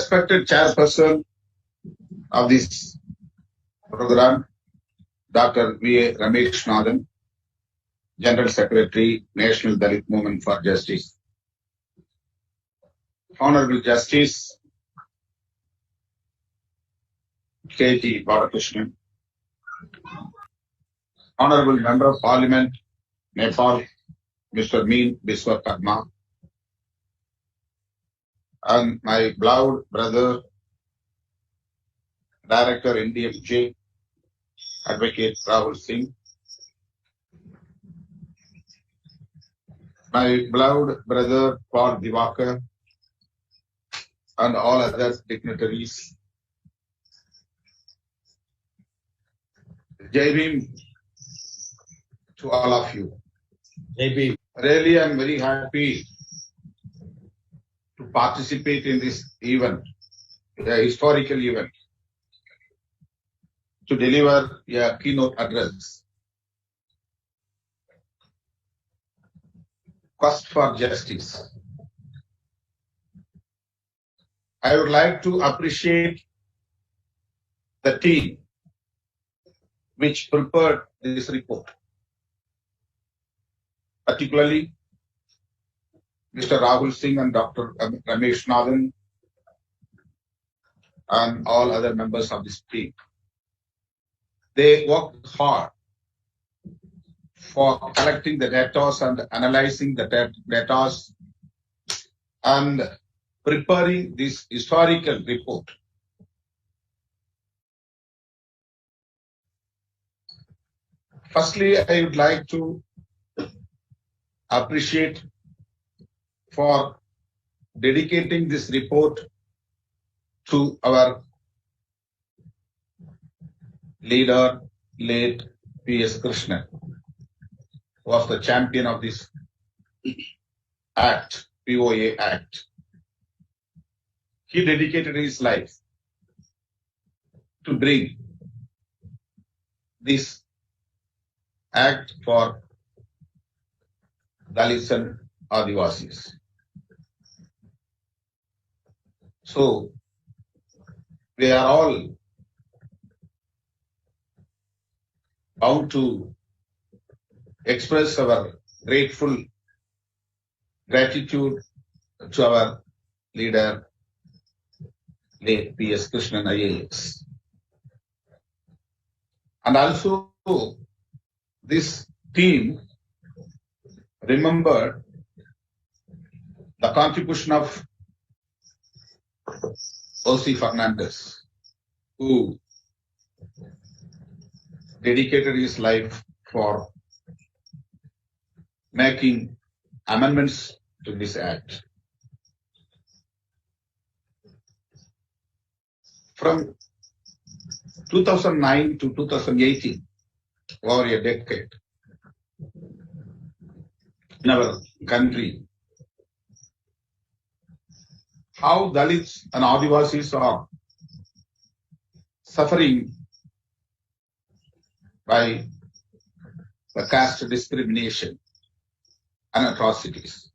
respected chairperson of this program, Dr. V. Ramesh Nathan, General Secretary, National Dalit Movement for Justice. Honorable Justice K.G. Balakrishnan, Honorable Member of Parliament, Nepal, Mr. Meen Biswakarma, and my beloved brother, Director NDMJ, Advocate Rahul Singh, my beloved brother Paul Divakar, and all other dignitaries. Jai Bhim to all of you. Jai Bhim. Really, I am very happy to participate in this event, a historical event, to deliver a keynote address. Quest for justice. I would like to appreciate the team which prepared this report, particularly Mr. Rahul Singh and Dr. Ramesh Nathan and all other members of this team. They worked hard for collecting the data and analyzing the data and preparing this historical report. Firstly, I would like to appreciate for dedicating this report to our leader, late P.S. Krishnan, who was the champion of this act, POA Act. He dedicated his life to bring this act for Dalits and Adivasis. So, we are all bound to express our gratitude to our leader, late P.S. Krishnan IAS. And also, this team remembered the contribution of O.C. Fernandez, who dedicated his life for making amendments to this act. From 2009 to 2018, over a decade, in our country, how Dalits and Adivasis are suffering by the caste discrimination and atrocities.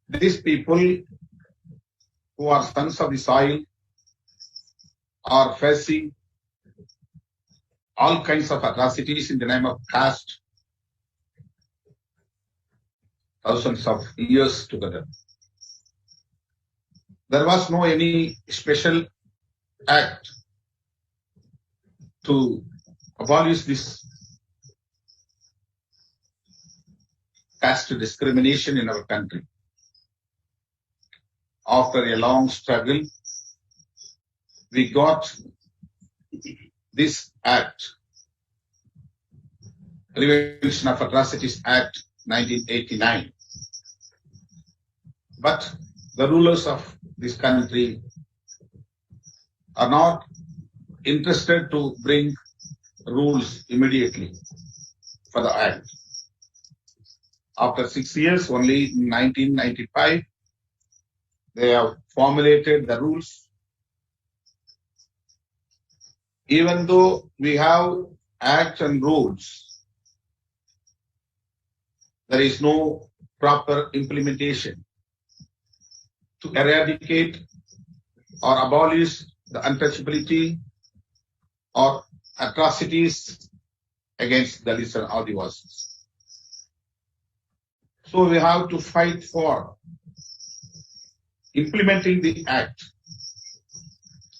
These people who are sons of the soil are facing all kinds of atrocities in the name of caste, thousands of years together. There was no any special act to abolish this caste discrimination in our country. After a long struggle, we got this act, Prevention of Atrocities Act 1989. But the rulers of this country are not interested to bring rules immediately for the act. After 6 years, only in 1995, they have formulated the rules. Even though we have acts and rules, there is no proper implementation. to eradicate or abolish the untouchability or atrocities against Dalits and Adivasis. So we have to fight for implementing the act.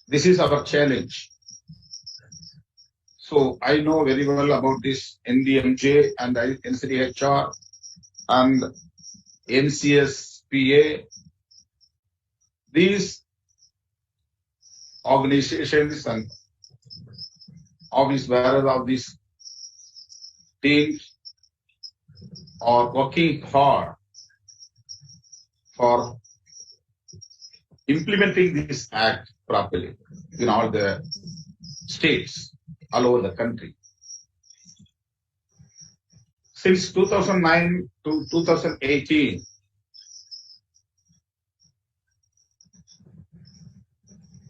This is our challenge. So I know very well about this NDMJ and NCDHR and NCSPA. These organizations and office bearers of these teams are working hard for implementing this act properly in all the states all over the country. Since 2009 to 2018,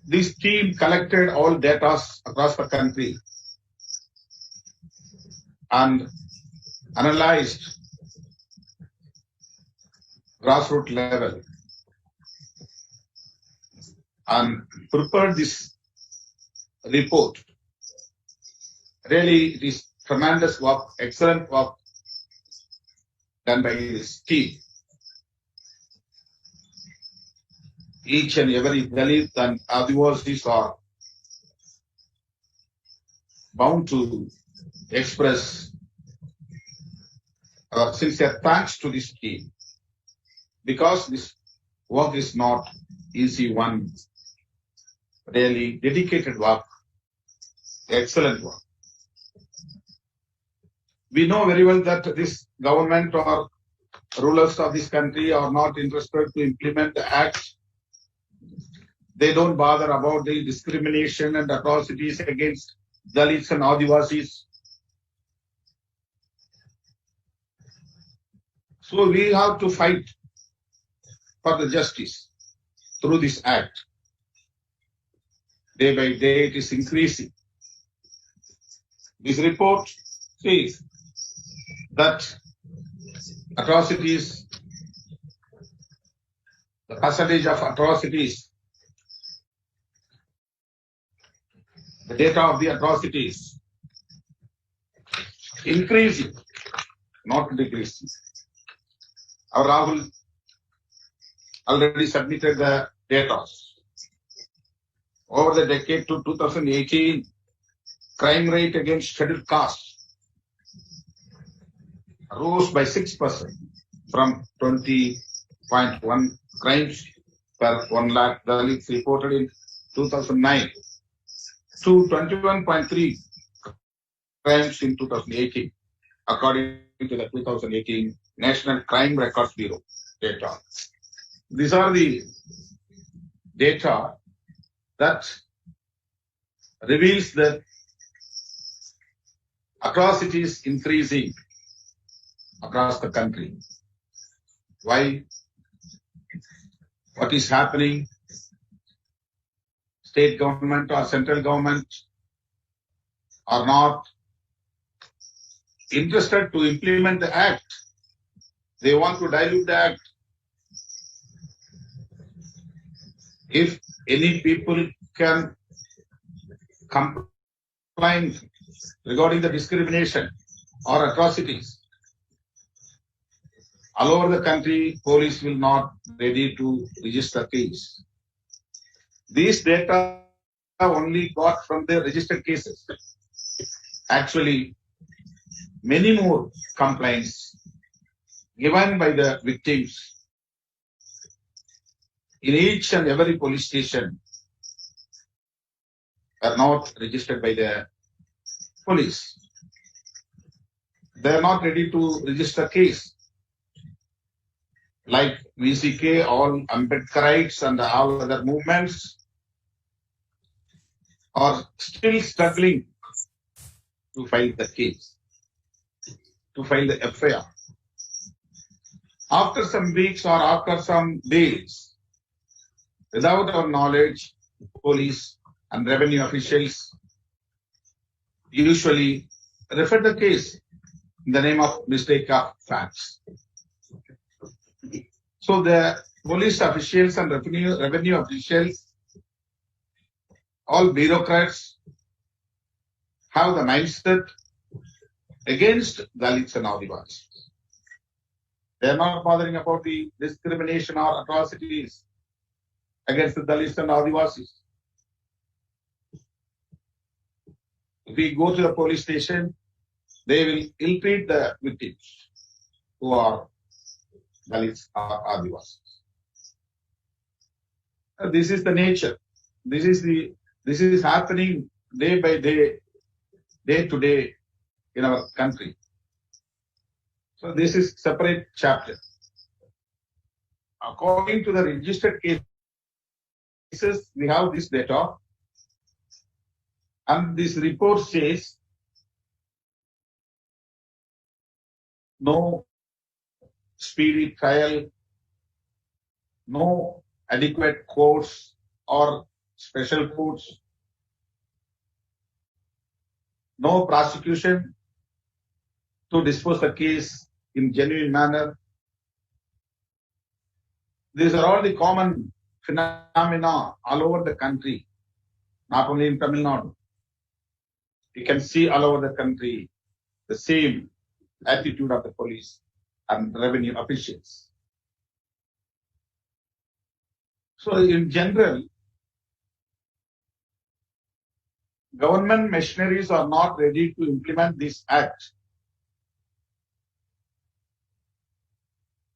this team collected all data across the country and analyzed grassroots level and prepared this report. Really, it is tremendous work, excellent work done by this team. Each and every Dalit and Adivasis are bound to express our sincere thanks to this team, because this work is not easy one, really dedicated work, excellent work. We know very well that this government or rulers of this country are not interested to implement the act. They don't bother about the discrimination and atrocities against Dalits and Adivasis. So we have to fight for the justice through this act. Day by day it is increasing. This report says that atrocities, the percentage of atrocities, the data of the atrocities increasing, not decreasing. Our Rahul already submitted the data. Over the decade to 2018, crime rate against scheduled castes rose by 6% from 20.1 crimes per 1 lakh Dalits reported in 2009 to 21.3 crimes in 2018, according to the 2018 National Crime Records Bureau data. These are the data that reveals that atrocities increasing across the country. Why? What is happening? State government or central government are not interested to implement the act. They want to dilute the act. If any people can complain regarding the discrimination or atrocities, all over the country, police will not ready to register case. These data only got from the registered cases. Actually, many more complaints given by the victims in each and every police station are not registered by the police. They are not ready to register case. Like VCK, all Ambedkarites and all other movements are still struggling to file the case, to file the FIR. After some weeks or after some days, without our knowledge, police and revenue officials usually refer the case in the name of mistake of facts. So the police officials and revenue officials, all bureaucrats have the mindset against Dalits and Adivasis. They are not bothering about the discrimination or atrocities against the Dalits and Adivasis. If we go to the police station, they will ill-treat the victims who are Dalits or Adivasis. This is the nature. This is happening day by day, day to day in our country. So this is separate chapter. According to the registered cases, we have this data, and this report says no speedy trial, no adequate courts or special courts, no prosecution to dispose the case in genuine manner. These are all the common phenomena all over the country, not only in Tamil Nadu. You can see all over the country the same attitude of the police and revenue officials. So in general, government machineries are not ready to implement this act.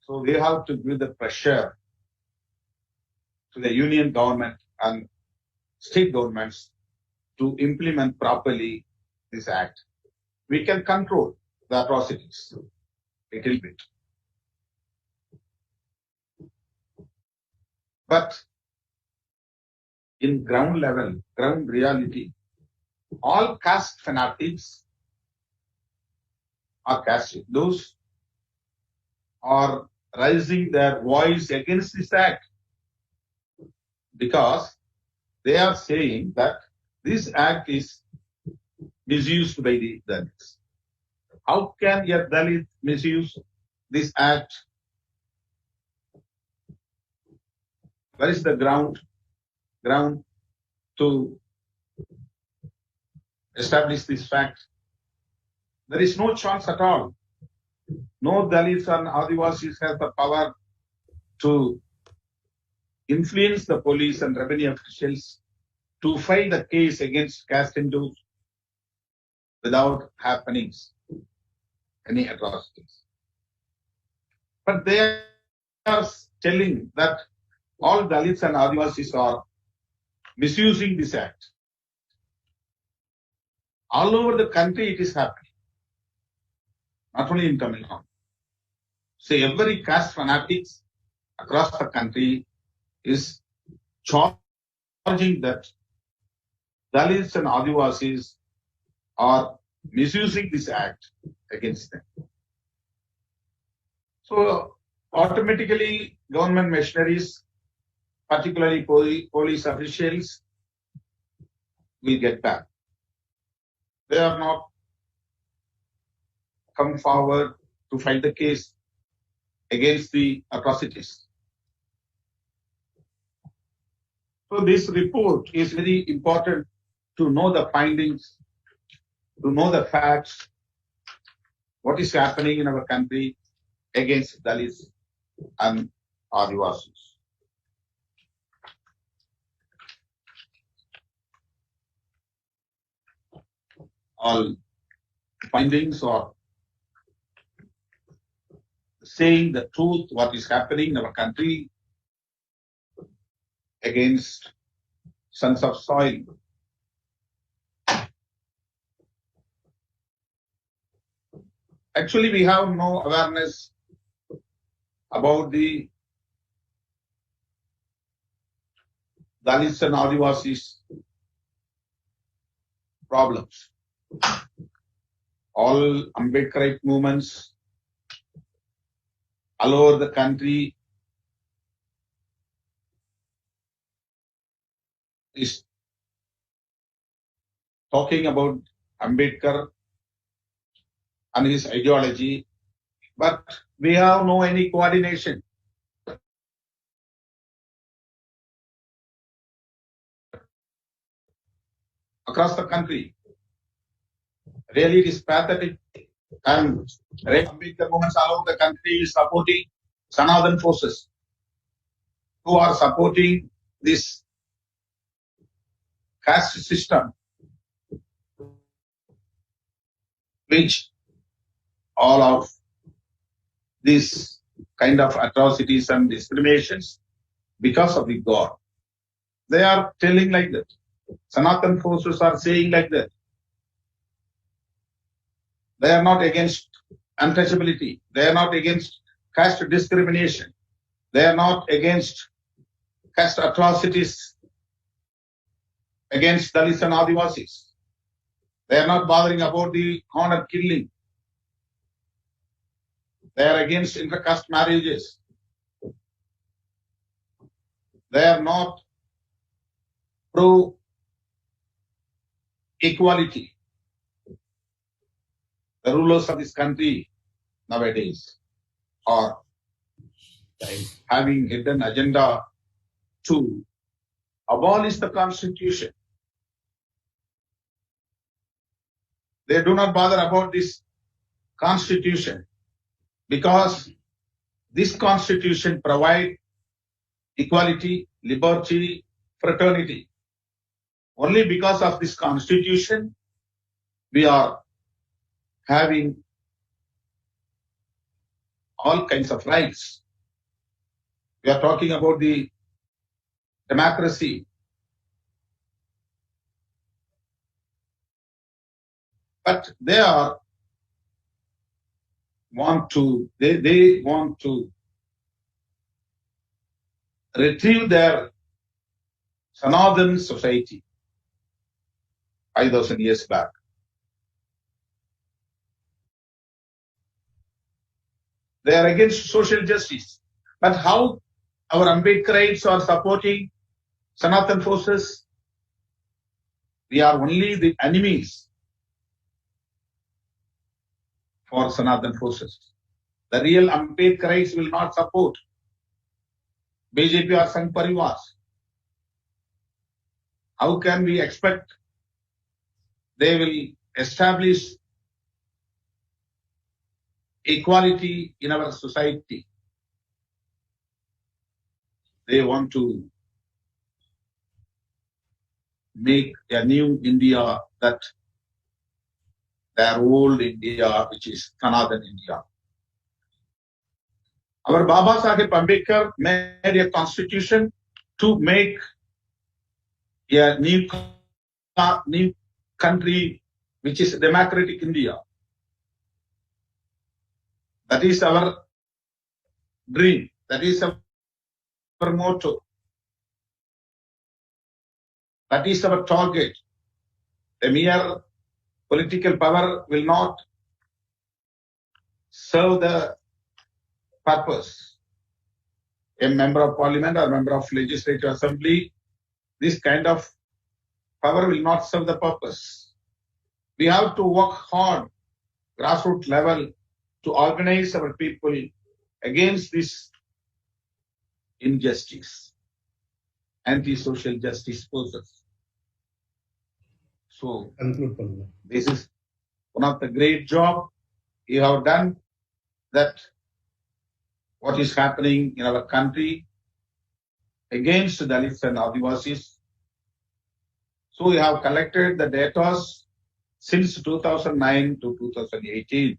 So they have to give the pressure to the union government and state governments to implement properly this act. We can control the atrocities a little bit. But in ground level, ground reality, all caste fanatics are caste. Those are raising their voice against this act because they are saying that this act is misused by the Dalits. How can a Dalit misuse this act? Where is the ground to establish this fact? There is no chance at all. No Dalits and Adivasis have the power to influence the police and revenue officials to file the case against caste Hindus without happenings, any atrocities. But they are telling that all Dalits and Adivasis are misusing this act. All over the country it is happening, not only in Tamil Nadu. So every caste fanatics across the country is charging that Dalits and Adivasis are misusing this act against them. So automatically government machineries, particularly police officials, will get back. They are not come forward to fight the case against the atrocities. So this report is very important to know the findings, to know the facts, what is happening in our country against Dalits and Adivasis. All findings are saying the truth, what is happening in our country against sons of soil. Actually, we have no awareness about the Dalits and Adivasis problems. All Ambedkarite movements all over the country is talking about Ambedkar and his ideology, but we have no any coordination. across the country. Really, it is pathetic. And Ambedkar movements all over the country is supporting Sanathan forces who are supporting this caste system, which all of these kind of atrocities and discriminations because of the God. They are telling like that. Sanathan forces are saying like that. They are not against untouchability. They are not against caste discrimination. They are not against caste atrocities against Dalits and Adivasis. They are not bothering about the honor killing. They are against intercaste marriages. They are not pro equality. The rulers of this country nowadays are having hidden agenda to abolish the constitution. They do not bother about this constitution because this constitution provides equality, liberty, fraternity. Only because of this constitution, we are having all kinds of rights. We are talking about the democracy. But they want to retrieve their Sanathan society 5,000 years back. They are against social justice. But how our Ambedkarites are supporting Sanathan forces? We are only the enemies for Sanathan forces. The real Ambedkarites will not support BJP or Sangh Parivars. How can we expect they will establish equality in our society? They want to make a new India, that their old India, which is Sanathan India. Our Baba Sahib Ambedkar made a constitution to make a new country, which is democratic India. That is our dream. That is our motto. That is our target. A mere political power will not serve the purpose. A member of parliament or member of legislative assembly, this kind of power will not serve the purpose. We have to work hard, grassroots level, to organize our people against this injustice, anti-social justice forces. So, this is one of the great job you have done, that what is happening in our country against Dalits and Adivasis. So we have collected the data since 2009 to 2018.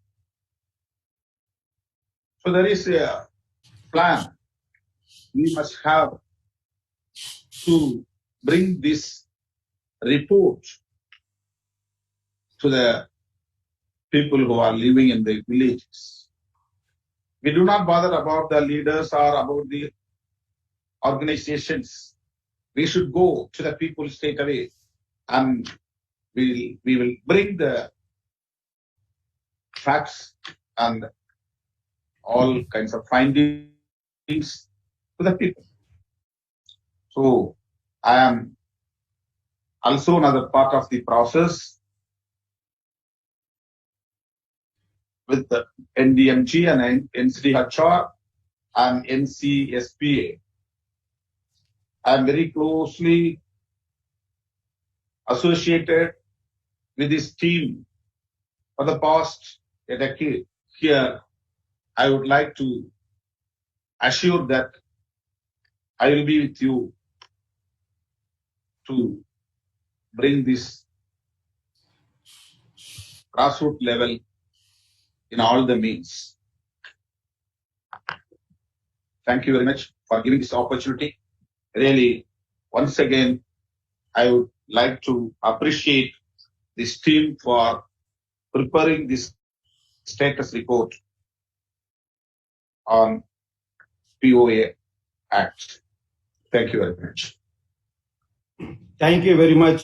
So there is a plan. We must have to bring this report to the people who are living in the villages. We do not bother about the leaders or about the organizations. We should go to the people straight away, and we will bring the facts and all kinds of findings to the people. So I am also another part of the process with the NDMG and NCDHR and NCSPA. I am very closely associated with this team for the past a decade here, I would like to assure that I will be with you to bring this grassroots level in all the means. Thank you very much for giving this opportunity. Really, once again, I would like to appreciate this team for preparing this status report on POA Act. Thank you very much. Thank you very much.